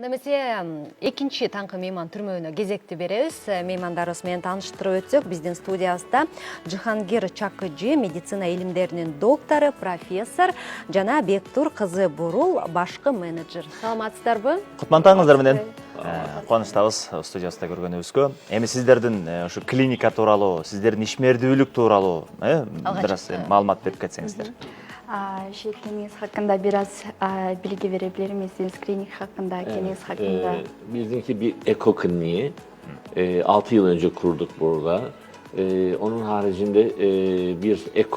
Анда эмесе экинчи таңкы мейман түрмөөнө кезекти беребиз. Меймандарыбыз менен тааныштырып өтсөк, биздин студиябызда Жыхангир Чакыжы, медицина илимдеринин доктору, профессор жана Бектур кызы Бурул, башкы менеджер. Саламатсыздарбы? Кутмантаңыздар менен. Кубанычтабыз студиябызда көргөнүбүзгө. Эми сиздердин ушу клиника тууралуу, сиздердин ишмердүүлүк тууралуу бир аз маалымат берип кетсеңиздер. Кеңес hakkında biraz bilgi verebilir misiniz? Klinik hakkında, Kengес hakkında. Bizimki bir eko kliniği. 6 yıl önce kurduk burada. Onun haricinde bir eko'nun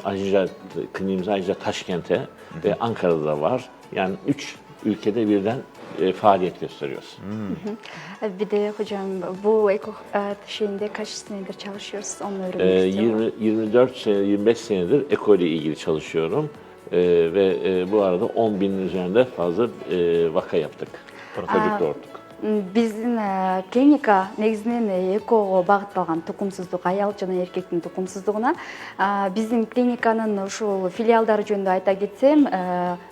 ayrıca kliniğimiz ayrıca Taşkent'e ve Ankara'da da var. Yani 3 ülkede birden faaliyet gösteriyoruz. Bir de hocam bu eko şeyinde kaç senedir çalışıyoruz? Onu öğrenmek istiyorum. 24 sene, 25 senedir eko ile ilgili çalışıyorum. Ve bu arada 10 binin üzerinde fazla vaka yaptık. Çocuk doğurduk. Биздин клиника негизинен экого багытталган тукумсуздук, аял жана эркектин тукумсуздугуна. Биздин клиниканын ушул филиалдары жөнүндө айта кетсем,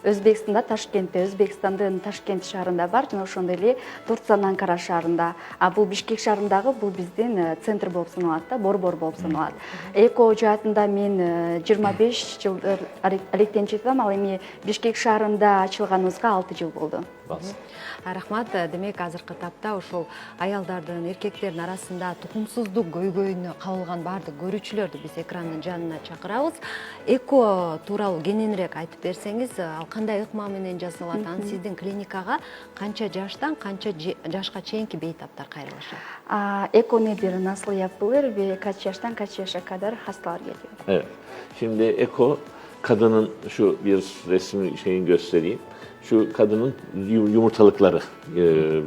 Өзбекстанда Ташкентте, Өзбекстандын Ташкент шаарында бар, жана ошондой эле Турциянын Анкара шаарында. Бул Бишкек шаарындагы бул биздин центр болуп саналат да, борбор болуп саналат. Эко жаатында мен 25 жылдар алектенип жатам, ал эми Бишкек шаарында ачылганыбызга 6 жыл болду. Рахмат. Демек, азыркы тапта ушул аялдардын, эркектердин арасында тукумсуздук көйгөйүнө кабылган баардык көрүүчүлөрдү биз экрандын жанына чакырабыз. Эко тууралуу кененирээк айтып берсеңиз, ал кандай ыкма менен жасалат? Анан сиздин клиникага канча жаштан канча жашка чейинки бейтаптар кайрылышат? Eko nedir, nasıl yapılır ve kaç yaştan kaç yaşa kadar hastalar geliyor? Evet. Şimdi eko kadının şu bir resmi şeyini göstereyim. Şu kadının yumurtalıkları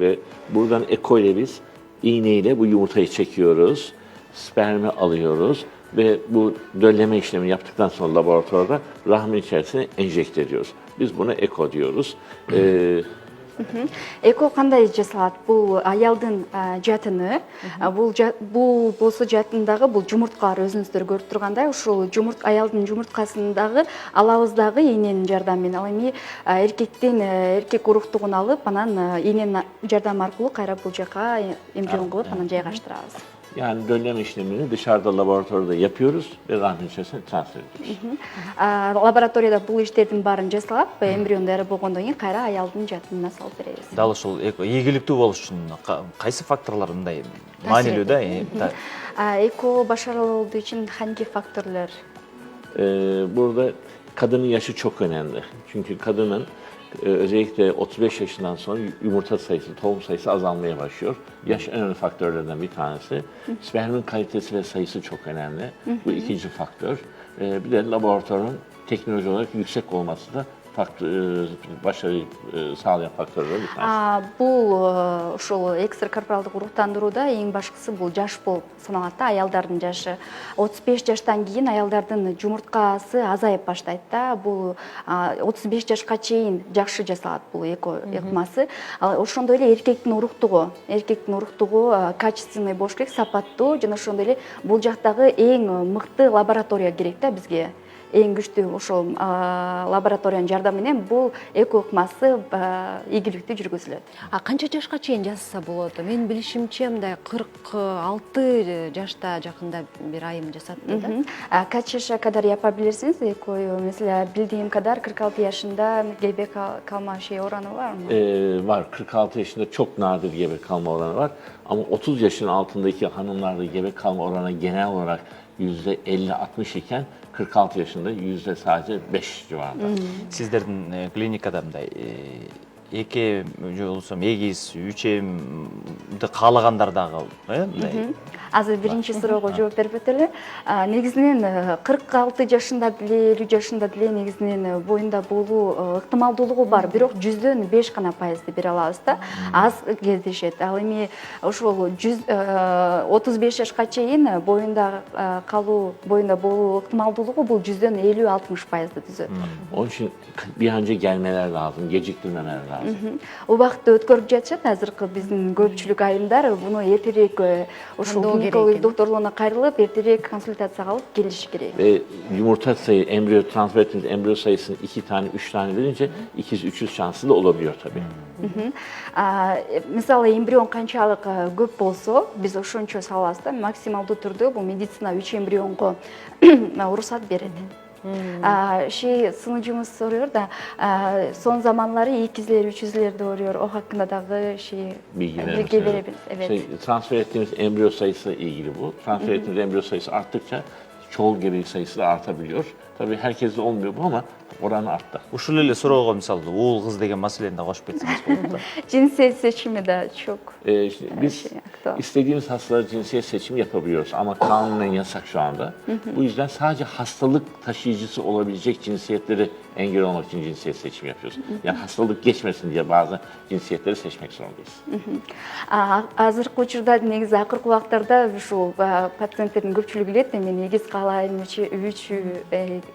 ve buradan eko ile biz iğneyle bu yumurtayı çekiyoruz, spermi alıyoruz ve bu dölleme işlemi yaptıktan sonra laboratuvarda rahmin içerisine enjekte ediyoruz. Biz buna eko diyoruz. Эко кандай жасалат? Бул аялдын жатыны, бул болсо жатындагы бул жумурткалар өзүңүздөр көрүп тургандай, ушул аялдын жумурткасындагы алабыздагы ийненин жардамы менен, ал эми эркек уруктугун алып, анан ийненин жардамы аркылуу кайра бул жака эмбрион кылып, анан жайгаштырабыз. Yani dölleme işlemini dışarıda laboratuvarda yapıyoruz ve rahmin içerisine transfer ediyoruz. Laboratorияда бул иштердин баарын жасалап, эмбрион даяр болгондон кийин кайра аялдын жатынына салып беребиз. Дал ушул ийгиликтүү болуш үчүн кайсы факторлор мындай маанилүү да? Эко başarılı olduğu için hangi faktörler? Burada kadının yaşı çok önemli. Çünkü kadının özellikle 35 yaşından sonra yumurta sayısı, tohum sayısı azalmaya başlıyor. Yaş en önemli faktörlerden bir tanesi. Spermin kalitesi ve sayısı çok önemli. Bu ikinci faktör. Bir de laboratuvarın teknoloji olarak yüksek olması da başarıyı sağlayan faktörler bir tanesi. Бул ушул экстракорпоралдык уруктандырууда эң башкысы бул жаш болуп саналат да, аялдардын жашы. 35 жаштан кийин аялдардын жумурткасы азайып баштайт да. Бул 35 жашка чейин жакшы жасалат бул эко ыкмасы. Ошондой эле эркектин уруктугу качественный болуш керек, сапаттуу, жана ошондой эле бул жактагы эң мыкты лаборатория керек да бизге. Эң күчтүү ошол лабораториянын жардамы менен бул эко ыкмасы ийгиликтүү жүргүзүлөт. Канча жашка чейин жасаса болот? Мен билишимче мындай 46 жашта жакында бир айым жасатты да. Kaç yaşa kadar yapabilirsiniz ekoyu? Mesela bildiğim kadar 46 yaşında gebe kalma oranı var mı? Var. 46 yaşında çok nadir gebe kalma oranı var. Ama 30 yaşın altındaki hanımlarda gebe kalma oranı genel olarak %50-60 iken 46 yaşında sadece 5 civarında. Сиздердин клиникада мындай эки болсо эгиз, үч эмди каалагандар дагы Азыр биринчи суроого жооп берип өтөлү. Негизинен 46 жашында деле, 50 жашында деле негизинен боюнда болуу ыктымалдуулугу бар, бирок 100дөн 5 гана пайызды бере алабыз да. Аз кездешет. Ал эми ошол 35 жашка чейин боюнда болуу ыктымалдуулугу бул 100дөн 50-60 пайызды түзөт. Onun için bir an önce gelmeler lazım, geciktirmemeler lazım. Убакытты өткөрүп жатышат азыркы биздин көпчүлүк айымдар буну эртерээк ушул Тандоо керек гинекология экен. докторлоруна кайрылып эртерээк консультацияга алып келиш керек. Ve yumurta sayı, embriyo transfer ettiğiniz embriyo sayısını 2 tane, 3 tane verince 200-300 şanslı da olabiliyor tabii. Мисалы эмбрион канчалык көп болсо биз ошончо салабыз да, максималдуу түрдө бул медицина 3 эмбрионго уруксат берет. Сынуучумуз soruyor da son zamanları ikizler, üçüzler doğuruyor. O hakkında da Bilgi verebiliriz. Evet. Transfer ettiğimiz embriyo sayısı ilgili bu. Transfer ettiğimiz embriyo sayısı arttıkça çoğul gebelik sayısı da artabiliyor. Tabii herkeste olmuyor bu ama oranı arttı. Ушул эле суроого мисалы уул кыз деген маселени да кошуп кетсеңиz болот да. Cinsiyet seçimi de çok Biz aktual. istediğimiz hastalara cinsiyet seçimi yapabiliyoruz ama kanunen yasak şu anda. Bu yüzden sadece hastalık taşıyıcısı olabilecek cinsiyetleri engel olmak için cinsiyet seçimi yapıyoruz. Yani hastalık geçmesin diye bazı cinsiyetleri seçmek zorundayız. Азыркы учурда негизи акыркы убактарда ушул пациенттердин көпчүлүгү билет, мен эгиз каалайм, үч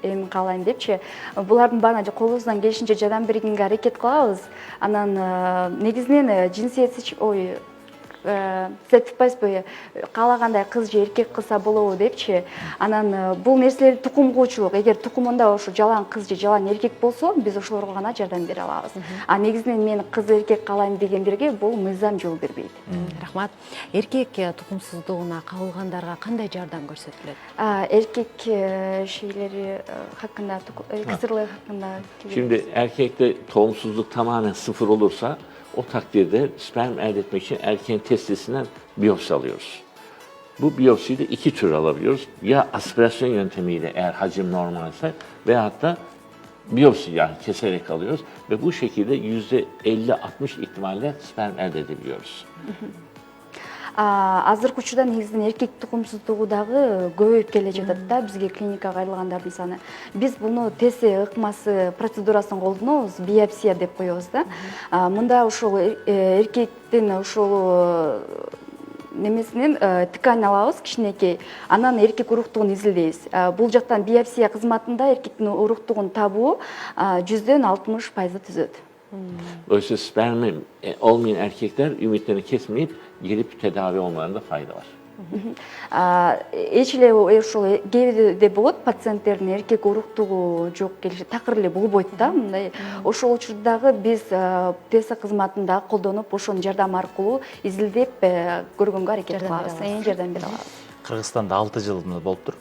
эми каалайм депчи. Булардын баарын колубуздан келишинче жардам бергенге аракет кылабыз. Анан негизинен cinsiyet seçimi сертификатпы каалагандай кыз же эркек кылса болобу депчи. Анан бул нерселер тукум куучулук. Эгер тукумунда ошо жалаң кыз же жалаң эркек болсо, биз ошолорго гана жардам бере алабыз. Негизинен мен кыз эркек каалайм дегендерге бул мыйзам жол бербейт. Рахмат. Эркек тукумсуздугуна кабылгандарга кандай жардам көрсөтүлөт? Erkek şeyleri hakkında, kısırlığı hakkında. Şimdi erkekte tohumsuzluk tamamen sıfır olursa o takdirde sperm elde etmek için erkeğin testisinden biyopsi alıyoruz. Bu biyopsiyi de 2 tür alabiliyoruz. Ya aspirasyon yöntemiyle eğer hacim normalse veyahut da biyopsi yani keserek alıyoruz ve bu şekilde %50-60 ihtimalle sperm elde edebiliyoruz. Азыркы учурда негизинен эркек тукумсуздугу дагы көбөйүп келе жатат да бизге клиникага кайрылгандардын саны. Биз буну теси ыкмасы процедурасын колдонобуз, биопсия деп коебуз да. Мында ушул эркектин ушул немесинен ткань алабыз кичинекей, анан эркек уруктугун изилдейбиз. Бул жактан биопсия кызматында эркектин уруктугун табуу 60% түзөт. Dolayısıyla spermi olmayan erkekler ümitlerini kesmeyip gelip tedavi olmalarında fayda var. Эч эле ошол кээде болот пациенттердин эркек уруктугу жок келиши такыр эле болбойт да. Мындай ошол учурдагы биз теса кызматында колдонуп ошонун жардамы аркылуу изилдеп көргөнгө аракет кылабыз, жардам бере алабыз. Кыргызстанда 6 жыл болуптур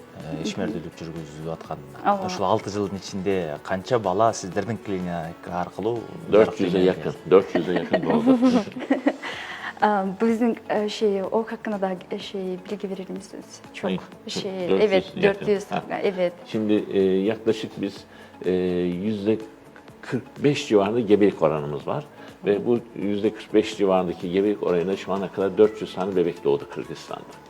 ишмердүүлүк жүргүзүлүп атканына. Ошол 6 жылдын ичинде канча бала сиздердин клиника аркылуу 400'e yakın oldu. Bizim o hakkında da bilgi verir misiniz? Çok Hayır, evet 400 400 evet. Şimdi yaklaşık biz %45 civarında gebelik oranımız var ve bu %45 civarındaki gebelik oranında şu ana kadar 400 tane bebek doğdu Kırgızistan'da.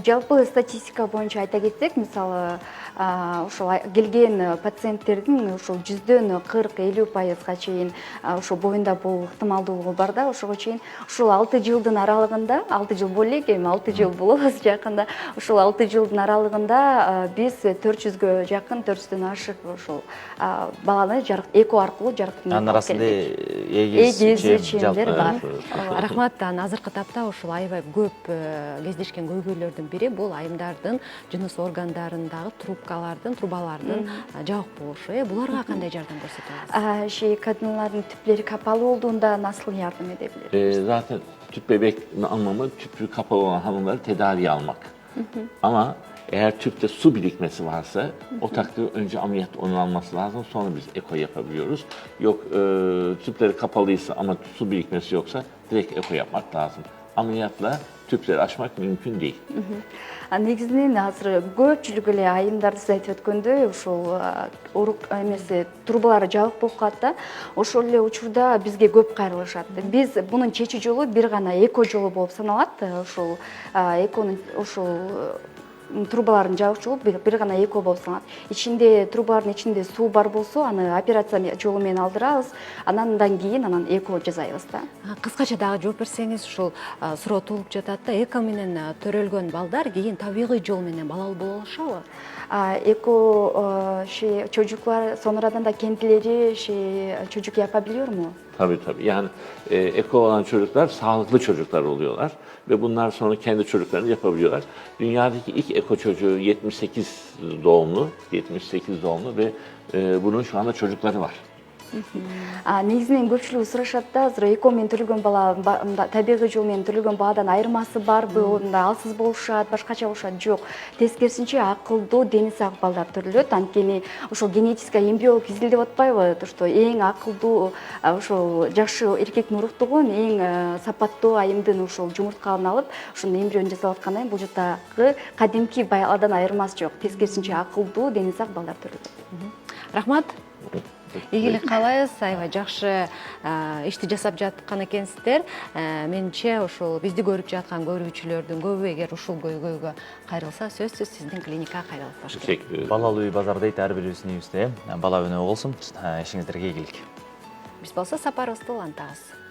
Жалпы статистика боюнча айта кетсек, мисалы, ошол келген пациенттердин ошол 40-50%га чейин ошо боюнда бул ыктымалдуулугу бар да, ошого чейин ушул 6 жылдын аралыгында, 6 жыл болейк, эми 6 жыл болобуз жакында, ушул 6 жылдын аралыгында биз 400гө жакын, 400дөн ашык ошол баланы эко аркылуу жарыктын анын арасында эгиз чемдер бар. Рахмат, азыркы тапта ушул аябай көп кездешкен көйгөйлөрдүн бири бул айымдардын жыныс органдарындагы трубалардын жабык болушу. Буларга кандай жардам көрсөтөбүз? Kadınların tüpleri kapalı olduğunda nasıl yardım edebiliriz? Zaten tüp bebek almamı, tüpü kapalı olan hanımları tedaviye almak. Ama eğer tüpte su birikmesi varsa o takdirde önce ameliyat onun alması lazım, sonra biz eko yapabiliyoruz. Yok tüpleri kapalıysa ama su birikmesi yoksa direkt eko yapmak lazım. Ameliyatla tüpleri açmak mümkün değil. Негизинен азыр көпчүлүк эле айымдарды сиз айтып өткөндөй ушул урук эмеси трубалары жабык болуп калат да, ошол эле учурда бизге көп кайрылышат. Биз бунун чечүү жолу бир гана эко жолу болуп саналат. Ошол эконун ошол трубаларын жабык жолу бир гана эко болуп саналат. Трубалардын ичинде суу бар болсо, аны операция жолу менен алдырабыз, андан кийин эко жасайбыз да. Кыскача дагы жооп берсеңиз, ушул суроо толуп жатат да, эко менен төрөлгөн балдар кийин табигый жол менен балалуу боло алышабы? Eko çocuklar sonradan da kendileri çocuk yapabiliyor mu? Tabii tabii. Yani eko olan çocuklar sağlıklı çocuklar oluyorlar ve bunlar sonra kendi çocuklarını yapabiliyorlar. Dünyadaki ilk eko çocuğu 78 doğumlu ve bunun şu anda çocukları var. Негізінен көпшілігі сұрашады да, азыр экомен төлөгөн бала, табиғи жолмен төлөгөн баладан айырмасы барбы, онда алсыз болушат, башкача болушат, жок. Тескерисинче акылдуу, дени сак балдар төрөлөт. Анткени ошол генетика эмбриолог изил деп атпайбы, то что эң акылдуу, ошол жакшы эркектин уруктугун эң сапаттуу айымдын ошол жумурткаларын алып, ошондо эмбрион жасалып аткандан кийин бул жактагы кадимки баладан айырмасы жок. Тескерисинче акылдуу, дени сак балдар төрөлөт. Рахмат. Ийгилик каалайбыз, аябай жакшы ишти жасап жаткан экенсиздер. Менимче ошол бизди көрүп жаткан көрүүчүлөрдүн көбү эгер ушул көйгөйгө кайрылса, сөзсүз сиздин клиникага кайрылып баш керек. Teşekkür Балалуу үй базар дейт ар бирибиздин үйүбүздө, бала өнөө болсун. Ишиңиздерге ийгилик. Биз болсо сапарыбызды улантабыз.